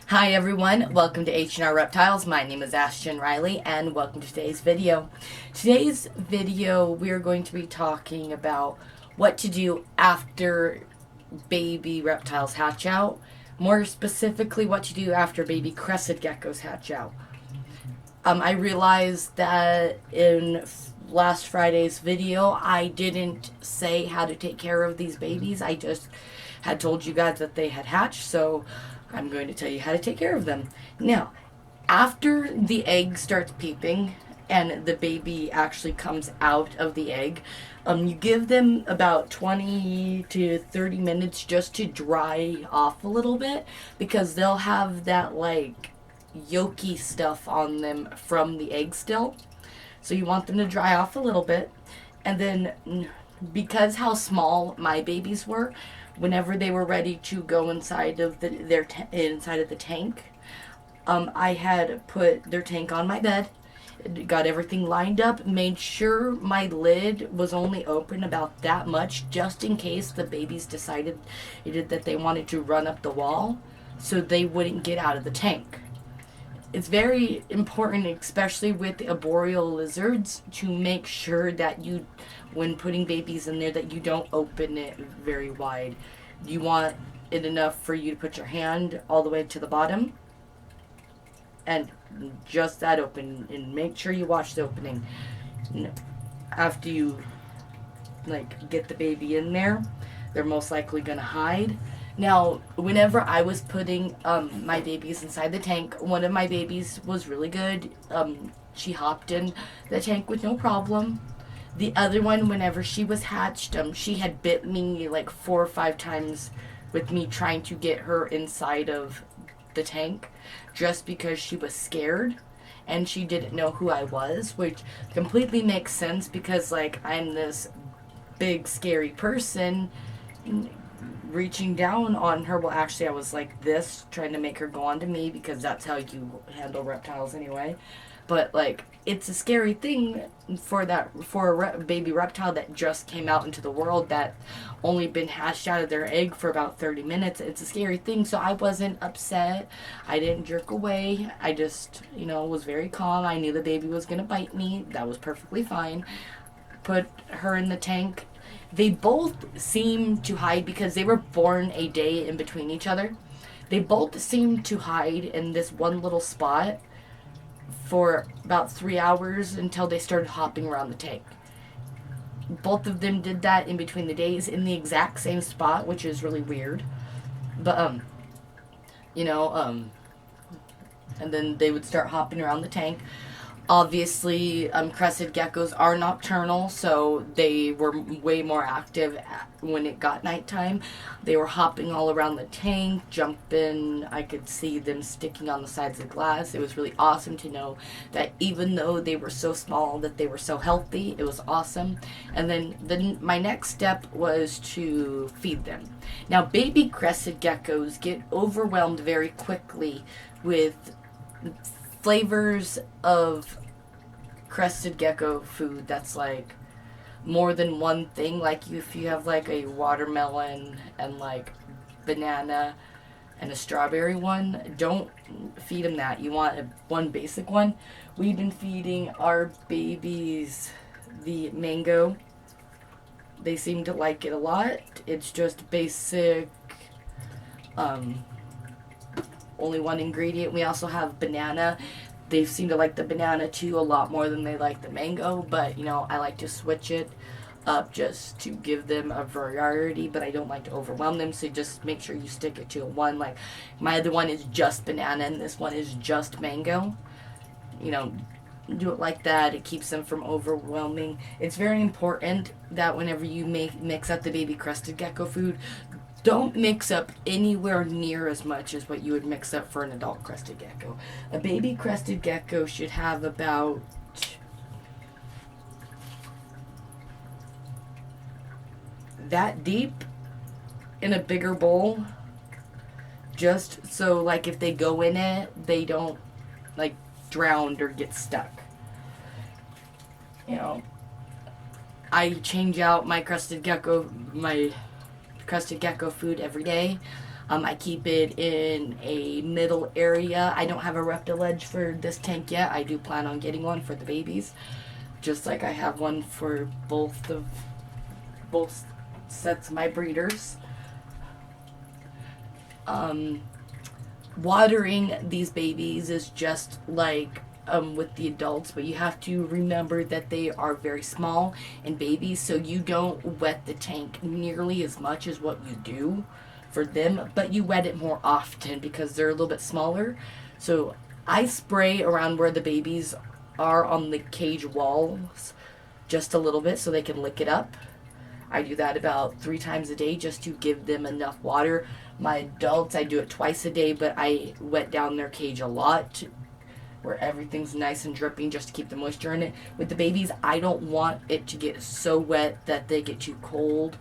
Hi everyone, welcome to H&R Reptiles. My name is Ashton Riley and welcome to today's video. Today's video we're going to be talking about what to do after baby reptiles hatch out. More specifically, what to do after baby crested geckos hatch out. I realized that in last Friday's video I didn't say how to take care of these babies. I just had told you guys that they had hatched, so I'm going to tell you how to take care of them. Now, after the egg starts peeping and the baby actually comes out of the egg, you give them about 20 to 30 minutes just to dry off a little bit because they'll have that like yolky stuff on them from the egg still. So you want them to dry off a little bit. And then because how small my babies were, whenever they were ready to go inside of inside of the tank, I had put their tank on my bed, got everything lined up, made sure my lid was only open about that much, just in case the babies decided that they wanted to run up the wall, so they wouldn't get out of the tank. It's very important, especially with the arboreal lizards, to make sure that you, when putting babies in there, that you don't open it very wide. You want it enough for you to put your hand all the way to the bottom, and just that open, and make sure you watch the opening. After you get the baby in there, they're most likely gonna hide. Now, whenever I was putting my babies inside the tank, one of my babies was really good. She hopped in the tank with no problem. The other one, whenever she was hatched, she had bit me like 4 or 5 times with me trying to get her inside of the tank just because she was scared and she didn't know who I was, which completely makes sense because I'm this big scary person reaching down on her. Well, actually I was like this, trying to make her go onto me because that's how you handle reptiles anyway. But it's a scary thing for a baby reptile that just came out into the world, that only been hatched out of their egg for about 30 minutes. It's a scary thing, so I wasn't upset. I didn't jerk away. I just, was very calm. I knew the baby was gonna bite me. That was perfectly fine. Put her in the tank. They both seem to hide because they were born a day in between each other. They both seemed to hide in this one little spot for about 3 hours until they started hopping around the tank. Both of them did that in between the days in the exact same spot, which is really weird. But you know, and then they would start hopping around the tank. Obviously, crested geckos are nocturnal, so they were way more active when it got nighttime. They were hopping all around the tank, jumping. I could see them sticking on the sides of the glass. It was really awesome to know that even though they were so small, that they were so healthy. It was awesome. And then my next step was to feed them. Now, baby crested geckos get overwhelmed very quickly with flavors of crested gecko food that's more than one thing. Like if you have a watermelon and banana and a strawberry one, don't feed them that. You want one basic one. We've been feeding our babies the mango. They seem to like it a lot. It's just basic, only one ingredient. We also have banana. They seem to like the banana too a lot more than they like the mango, but I like to switch it up just to give them a variety, but I don't like to overwhelm them, so just make sure you stick it to one. Like my other one is just banana and this one is just mango. Do it like that. It keeps them from overwhelming. It's very important that whenever you mix up the baby crested gecko food, don't mix up anywhere near as much as what you would mix up for an adult crested gecko. A baby crested gecko should have about that deep in a bigger bowl, just so if they go in it, they don't drown or get stuck. I change out my crested gecko food every day. I keep it in a middle area. I don't have a reptile ledge for this tank yet. I do plan on getting one for the babies, just like I have one for both sets of my breeders. Watering these babies is just like with the adults, but you have to remember that they are very small and babies, so you don't wet the tank nearly as much as what you do for them, but you wet it more often because they're a little bit smaller. So I spray around where the babies are on the cage walls just a little bit so they can lick it up. I do that about 3 times a day just to give them enough water. My adults, I do it twice a day, but I wet down their cage a lot where everything's nice and dripping just to keep the moisture in it. With the babies, I don't want it to get so wet that they get too cold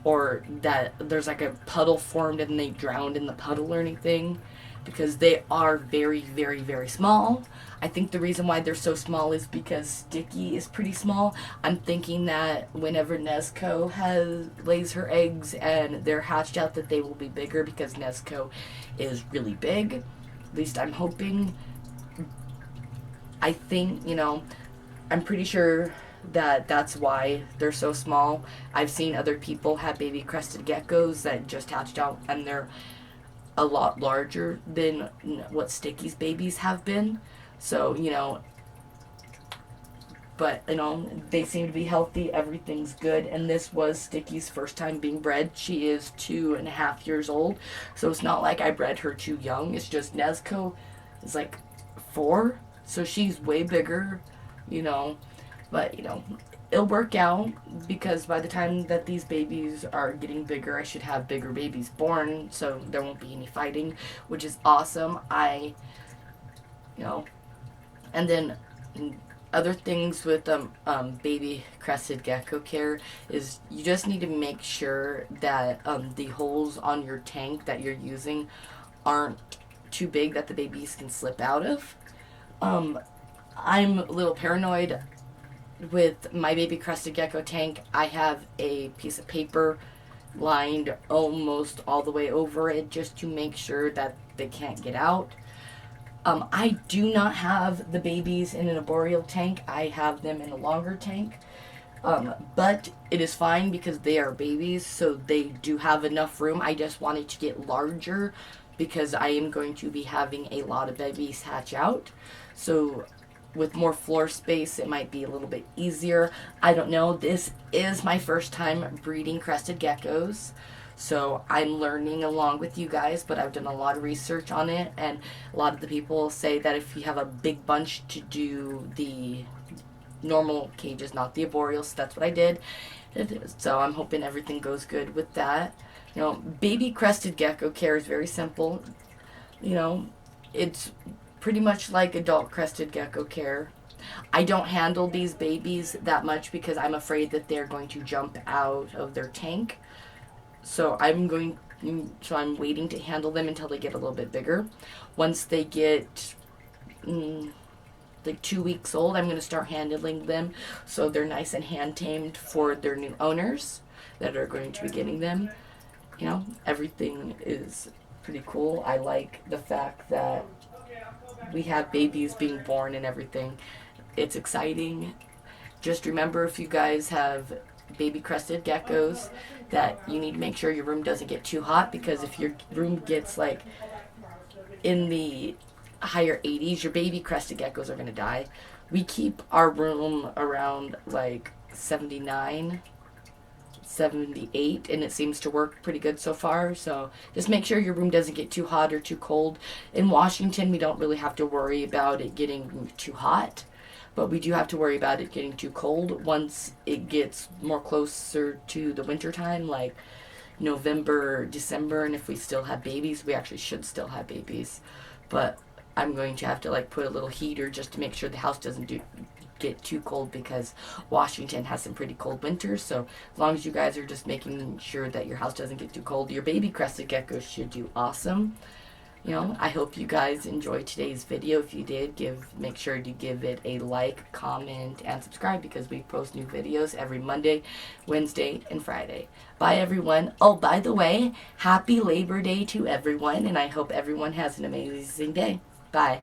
or that there's like a puddle formed and they drowned in the puddle or anything, because they are very, very, very small. I think the reason why they're so small is because Sticky is pretty small. I'm thinking that whenever Nezuko lays her eggs and they're hatched out, that they will be bigger because Nezuko is really big. At least I'm hoping. I think, I'm pretty sure that that's why they're so small. I've seen other people have baby crested geckos that just hatched out and they're a lot larger than what Sticky's babies have been. So, but, they seem to be healthy. Everything's good. And this was Sticky's first time being bred. She is 2.5 years old. So it's not like I bred her too young. It's just Nezuko is like 4. So she's way bigger, But, it'll work out because by the time that these babies are getting bigger, I should have bigger babies born. So there won't be any fighting, which is awesome. And then other things with baby crested gecko care is you just need to make sure that the holes on your tank that you're using aren't too big that the babies can slip out of. I'm a little paranoid with my baby crested gecko tank. I have a piece of paper lined almost all the way over it just to make sure that they can't get out. I do not have the babies in an arboreal tank. I have them in a longer tank. But it is fine because they are babies, so they do have enough room. I just wanted to get larger because I am going to be having a lot of babies hatch out. So with more floor space, it might be a little bit easier. I don't know. This is my first time breeding crested geckos. So I'm learning along with you guys, but I've done a lot of research on it, and a lot of the people say that if you have a big bunch to do the normal cages, not the arboreal, so that's what I did. So I'm hoping everything goes good with that. Baby crested gecko care is very simple. It's pretty much like adult crested gecko care. I don't handle these babies that much because I'm afraid that they're going to jump out of their tank. So I'm waiting to handle them until they get a little bit bigger. Once they get like 2 weeks old, I'm going to start handling them so they're nice and hand tamed for their new owners that are going to be getting them. Everything is pretty cool. I like the fact that we have babies being born and everything. It's exciting. Just remember, if you guys have baby crested geckos, that you need to make sure your room doesn't get too hot, because if your room gets like in the higher 80s, your baby crested geckos are going to die. We keep our room around like 79, 78, and it seems to work pretty good so far. So just make sure your room doesn't get too hot or too cold. In Washington, we don't really have to worry about it getting too hot, but we do have to worry about it getting too cold once it gets more closer to the winter time, like November, December. And if we still have babies, we actually should still have babies, but I'm going to have to like put a little heater just to make sure the house doesn't get too cold, because Washington has some pretty cold winters. So as long as you guys are just making sure that your house doesn't get too cold, your baby crested geckos should do awesome. I hope you guys enjoyed today's video. If you did, make sure to give it a like, comment, and subscribe, because we post new videos every Monday, Wednesday, and Friday. Bye, everyone. Oh, by the way, happy Labor Day to everyone, and I hope everyone has an amazing day. Bye.